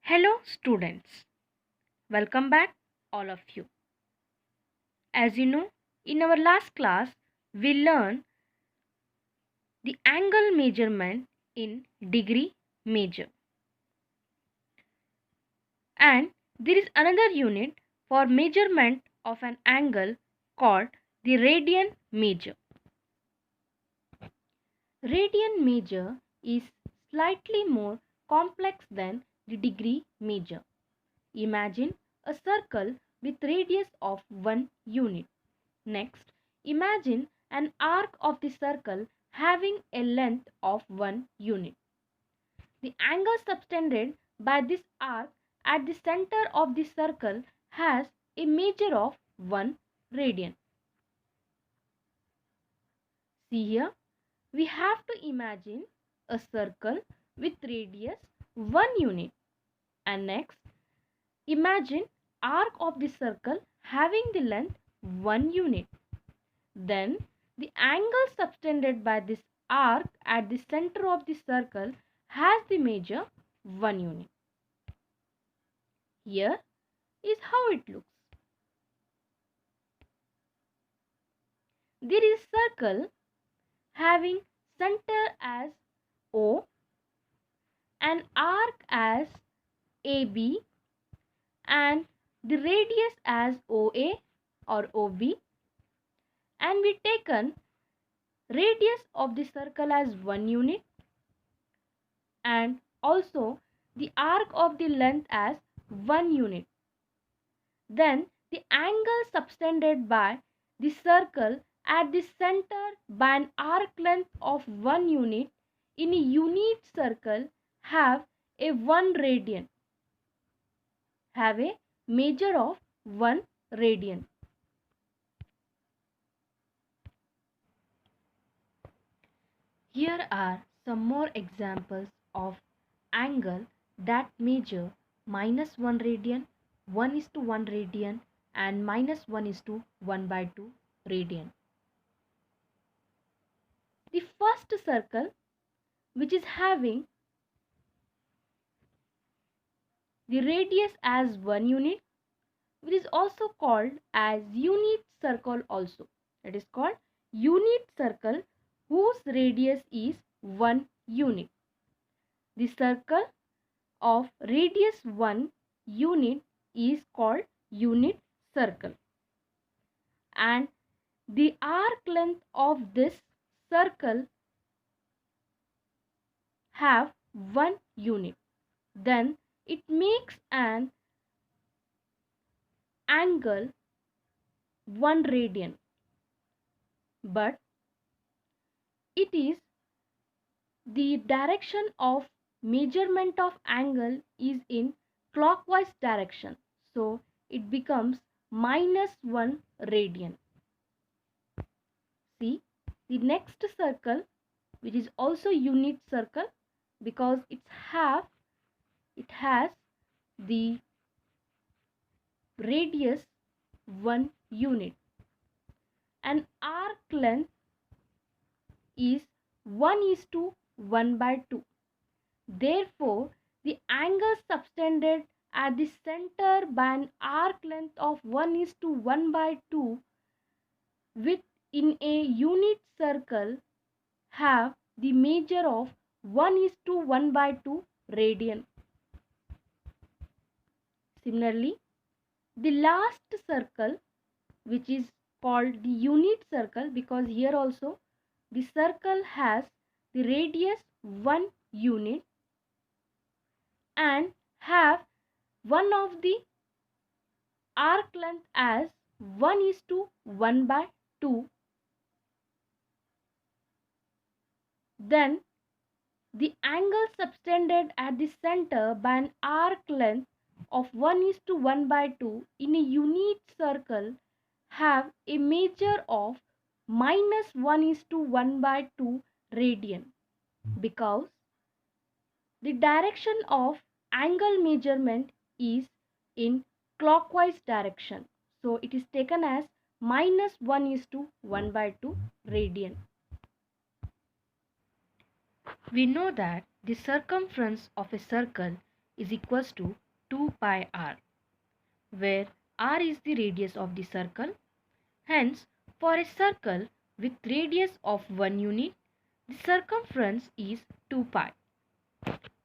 Hello students, welcome back all of you. As you know, in our last class we learned the angle measurement in degree measure, and there is another unit for measurement of an angle called the radian measure. Radian measure is slightly more complex than the degree measure. Imagine a circle with radius of 1 unit. Next, imagine an arc of the circle having a length of 1 unit. The angle subtended by this arc at the center of the circle has a measure of 1 radian. See here, we have to imagine a circle with radius 1 unit, and next imagine arc of the circle having the length 1 unit. Then the angle subtended by this arc at the center of the circle has the measure 1 unit. Here is how it looks. There is a circle having center as O, an arc as AB, and the radius as OA or OB, and we taken radius of the circle as 1 unit and also the arc of the length as 1 unit. Then the angle subtended by the circle at the center by an arc length of 1 unit in a unit circle have a 1 radian, have a measure of 1 radian. Here are some more examples of angle that measure -1 radian, 1:1 radian, and -1:1/2 radian. The first circle, which is having the radius as 1 unit, which is also called as unit circle also. It is called unit circle whose radius is 1 unit. The circle of radius 1 unit is called unit circle, and the arc length of this circle have 1 unit. Then it makes an angle 1 radian, but it is the direction of measurement of angle is in clockwise direction, so it becomes -1 radian. See the next circle, which is also unit circle because it has the radius 1 unit and arc length is 1:1/2. Therefore, the angle subtended at the center by an arc length of 1:1/2 with in a unit circle have the measure of 1:1/2 radian. Similarly, the last circle, which is called the unit circle because here also the circle has the radius 1 unit and have one of the arc length as 1:1/2. Then the angle subtended at the center by an arc length of 1:1/2 in a unit circle have a measure of -1:1/2 radian because the direction of angle measurement is in clockwise direction, so it is taken as -1:1/2 radian. We know that the circumference of a circle is equals to 2 pi r, where r is the radius of the circle. Hence, for a circle with radius of 1 unit, the circumference is 2 pi.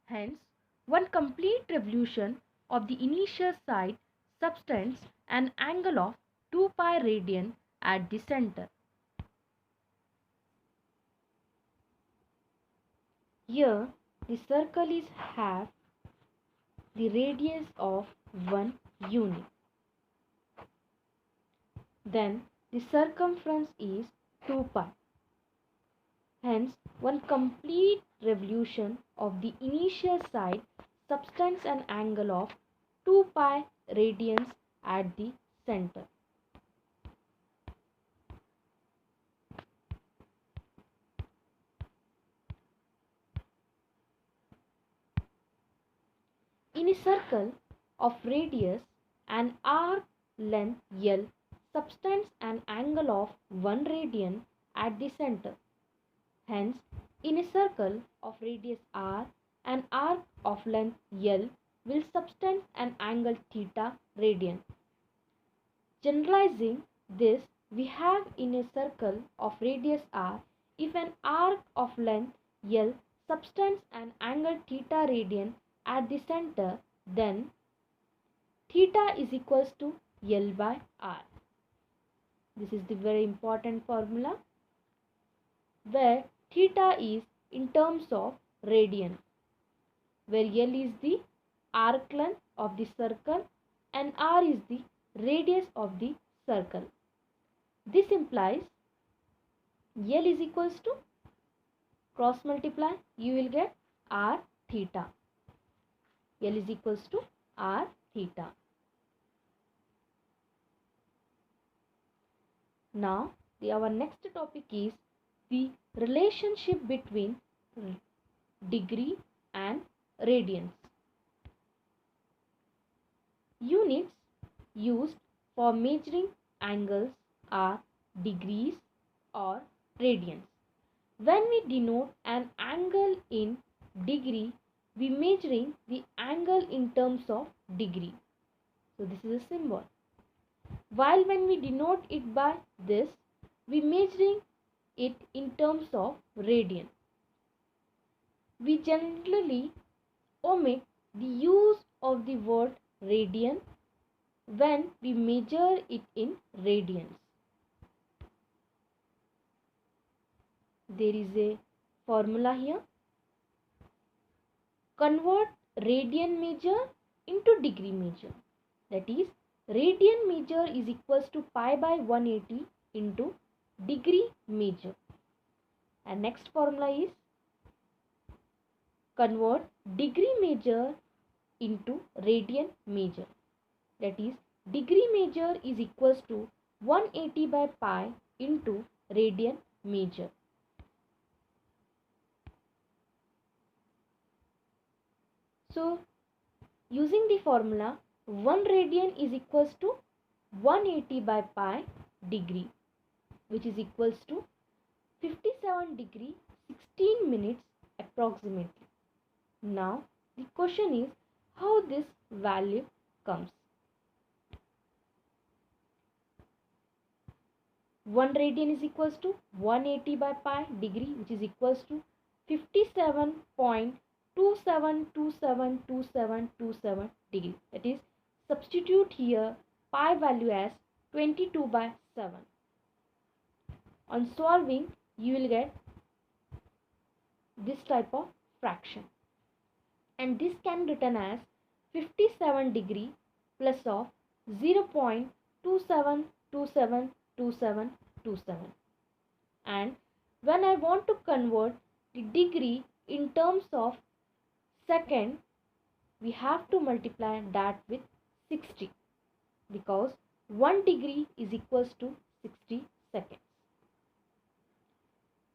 Hence, one complete revolution of the initial side subtends an angle of 2 pi radian at the center. Here, the circle is half the radius of 1 unit. Then, the circumference is 2 pi. Hence, one complete revolution of the initial side subtends an angle of 2 pi radians at the center. In a circle of radius and arc length L subtends an angle of 1 radian at the center. Hence, in a circle of radius r, an arc of length L will subtend an angle theta radian. Generalizing this, we have in a circle of radius r, if an arc of length L subtends an angle theta radian at the center, then theta is equals to L by r. This is the very important formula, where theta is in terms of radian, where L is the arc length of the circle and r is the radius of the circle. This implies L is equals to, cross multiply, you will get r theta. L is equals to r theta. Now, our next topic is the relationship between degree and radians. Units used for measuring angles are degrees or radians. When we denote an angle in degree, we measuring the angle in terms of degree. So this is a symbol. While when we denote it by this, we measuring it in terms of radian. We generally omit the use of the word radian when we measure it in radians. There is a formula here. Convert radian measure into degree measure. That is, radian measure is equals to pi by 180 into degree measure. And next formula is convert degree measure into radian measure. That is, degree measure is equals to 180 by pi into radian measure. So, using the formula, 1 radian is equals to 180 by pi degree, which is equals to 57 degree 16 minutes approximately. Now, the question is how this value comes. 1 radian is equals to 180 by pi degree, which is equals to 57.27272727 degree. That is, substitute here pi value as 22 by 7. On solving, you will get this type of fraction. And this can be written as 57 degree plus of 0.27272727. And when I want to convert the degree in terms of second, we have to multiply that with 60, because 1 degree is equals to 60 seconds.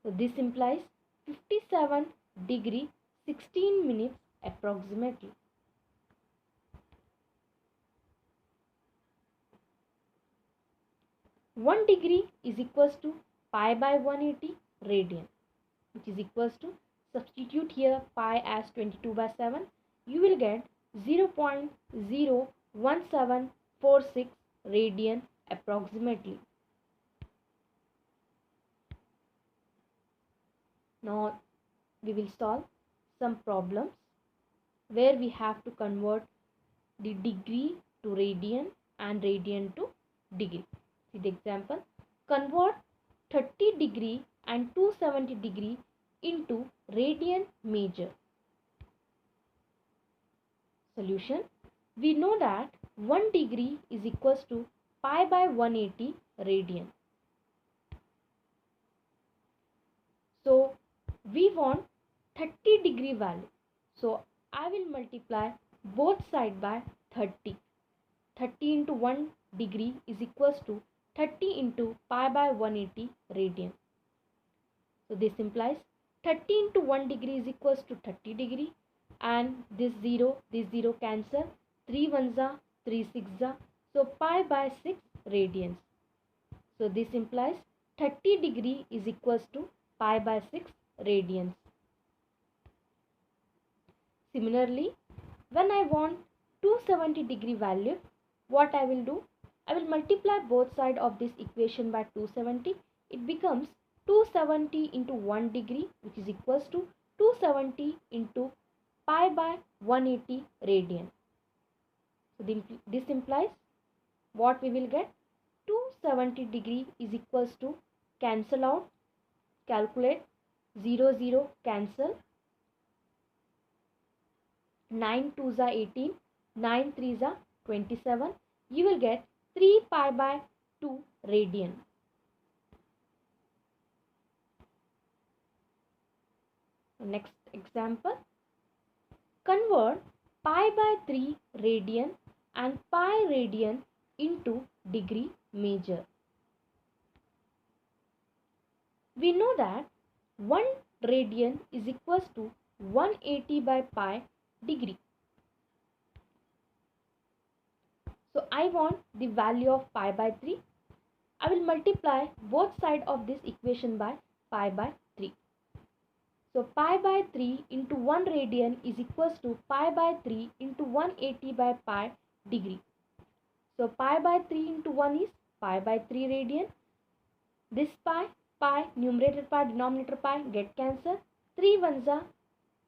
So this implies 57 degree 16 minutes approximately. One degree is equals to pi by 180 radian, which is equals to, substitute here pi as 22 by 7, you will get 0.01746 radian approximately. Now we will solve some problems where we have to convert the degree to radian and radian to degree. See the example. Convert 30 degree and 270 degree into radian major. Solution. We know that 1 degree is equals to pi by 180 radian. So we want 30 degree value. So I will multiply both side by 30. 30 into 1 degree is equals to 30 into pi by 180 radian. So this implies 30 into 1 degree is equals to 30 degree, and this 0 cancel, 3 ones are 3 6 are, so pi by 6 radians. So this implies 30 degree is equals to pi by 6 radians. Similarly, when I want 270 degree value, what I will do? I will multiply both sides of this equation by 270. It becomes 270 into 1 degree, which is equals to 270 into pi by 180 radian. So this implies what we will get? 270 degree is equals to, cancel out, calculate, 0 cancel, 9 2s are 18, 9 3s are 27. You will get 3 pi by 2 radian. Next example. Convert pi by 3 radian and pi radian into degree major. We know that 1 radian is equals to 180 by pi degree. So I want the value of pi by 3. I will multiply both sides of this equation by pi by 3. So pi by 3 into 1 radian is equals to pi by 3 into 180 by pi degree. So pi by 3 into 1 is pi by 3 radian. This pi, numerator pi, denominator pi get cancelled. 3 ones are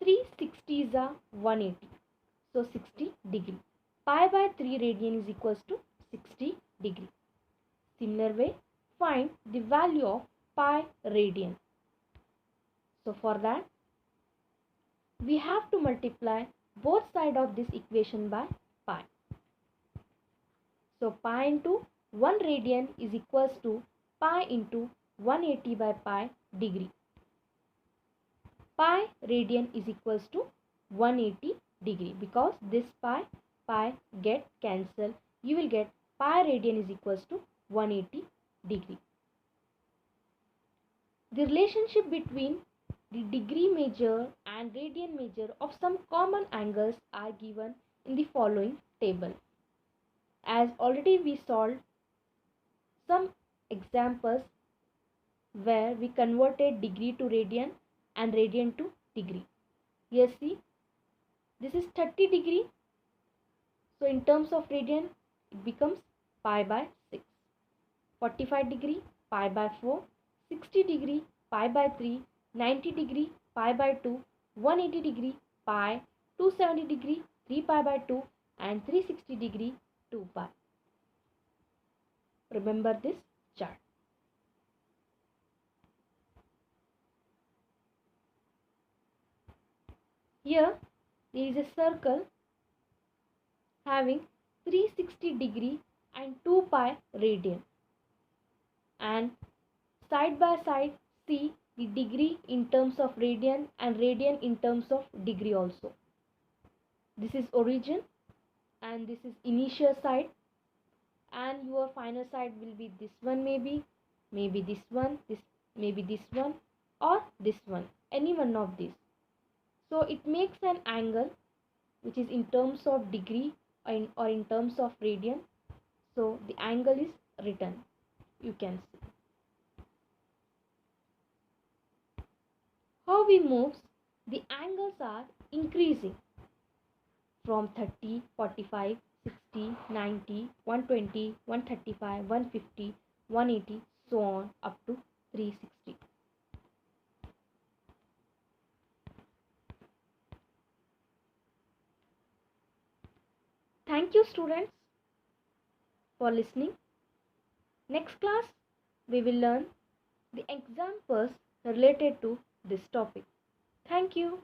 3 60s are 180. So 60 degree. Pi by 3 radian is equals to 60 degree. Similar way, find the value of pi radian. So for that, we have to multiply both sides of this equation by pi. So pi into 1 radian is equals to pi into 180 by pi degree. Pi radian is equals to 180 degree, because this pi get cancelled. You will get pi radian is equals to 180 degree. The relationship between the degree major and radian major of some common angles are given in the following table. As already we solved some examples where we converted degree to radian and radian to degree. Here see, this is 30 degree. So in terms of radian, it becomes pi by 6. 45 degree, pi by 4. 60 degree, pi by 3. 90 degree, pi by 2. 180 degree, pi. 270 degree, 3 pi by 2. And 360 degree, 2 pi. Remember this chart. Here there is a circle having 360 degree and 2 pi radian, and side by side see the degree in terms of radian and radian in terms of degree also. This is origin and this is initial side, and your final side will be this one, maybe this one, maybe this one, or this one, any one of these. So it makes an angle which is in terms of degree or in terms of radian. So the angle is written, you can see. How we move, the angles are increasing. from 30, 45, 60, 90, 120, 135, 150, 180, so on up to 360. Thank you students for listening. Next class we will learn the examples related to this topic. Thank you.